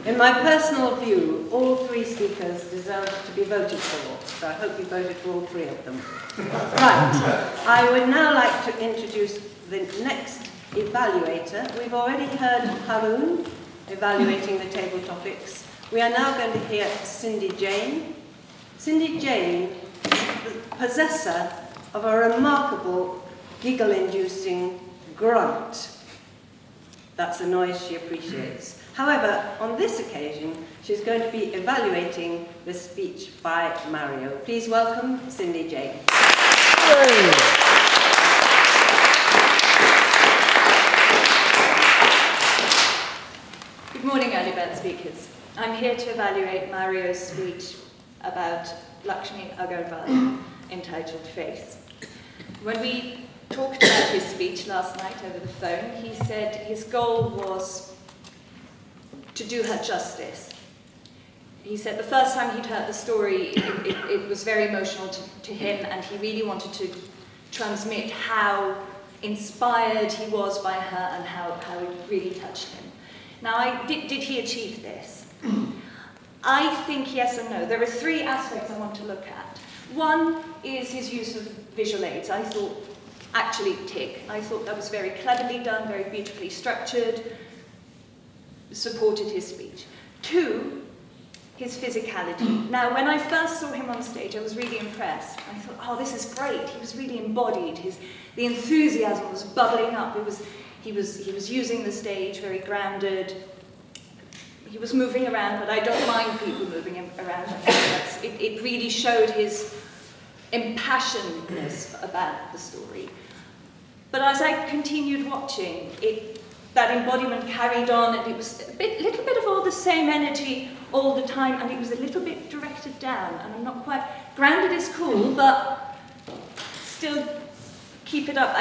In my personal view, all three speakers deserve to be voted for, so I hope you voted for all three of them. Right, I would now like to introduce the next evaluator. We've already heard Haroon evaluating the table topics. We are now going to hear Cindy Jane. Cindy Jane is the possessor of a remarkable giggle-inducing grunt. That's a noise she appreciates. However, on this occasion, she's going to be evaluating the speech by Mario. Please welcome Cindy Jane. Good morning, early bird speakers. I'm here to evaluate Mario's speech about Lakshmi Agarwal, entitled Face. When we talked about his speech last night over the phone, he said his goal was to do her justice. He said the first time he'd heard the story, it was very emotional to him, and he really wanted to transmit how inspired he was by her and how it really touched him. Now, did he achieve this? I think yes and no. There are three aspects I want to look at. One is his use of visual aids. I thought, actually, tick. I thought that was very cleverly done, very beautifully structured, supported his speech. Two, his physicality. Now, when I first saw him on stage, I was really impressed. I thought, oh, this is great. He was really embodied. The enthusiasm was bubbling up. He was using the stage very grounded. He was moving around, but I don't mind people moving around. It really showed his impassionedness about the story. But as I continued watching, that embodiment carried on, and it was a little bit of all the same energy all the time, and it was a little bit directed down, and I'm not quite... Grounded is cool, but still keep it up.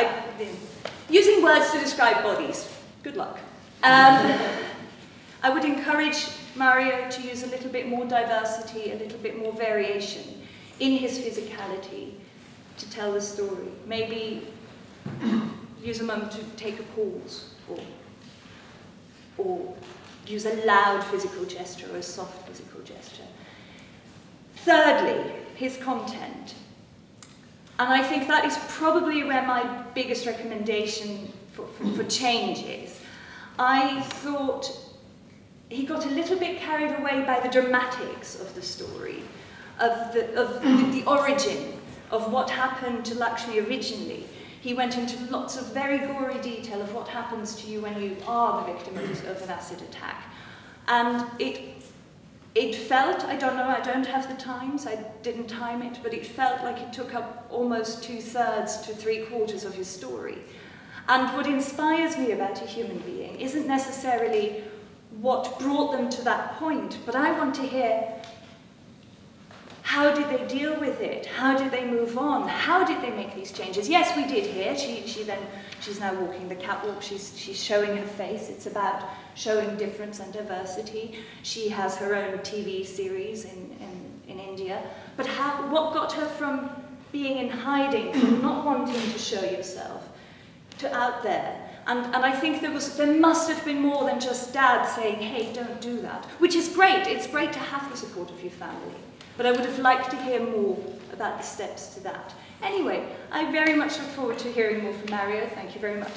Using words to describe bodies, good luck. I would encourage Mario to use a little bit more diversity, a little bit more variation in his physicality to tell the story. Maybe use a moment to take a pause, or use a loud physical gesture or a soft physical gesture. Thirdly, his content. And I think that is probably where my biggest recommendation for change is. I thought he got a little bit carried away by the dramatics of the story, of the origin of what happened to Lakshmi originally. He went into lots of very gory detail of what happens to you when you are the victim of an acid attack. And it felt, I don't know, I don't have the times, I didn't time it, but it felt like it took up almost 2/3 to 3/4 of his story. And what inspires me about a human being isn't necessarily what brought them to that point, but I want to hear, how did they deal with it? How did they move on? How did they make these changes? Yes, we did hear. She's now walking the catwalk. She's showing her face. It's about showing difference and diversity. She has her own TV series in India. But what got her from being in hiding, from not wanting to show yourself, to out there? And I think there must have been more than just Dad saying, hey, don't do that, which is great. It's great to have the support of your family. But I would have liked to hear more about the steps to that. Anyway, I very much look forward to hearing more from Mario. Thank you very much.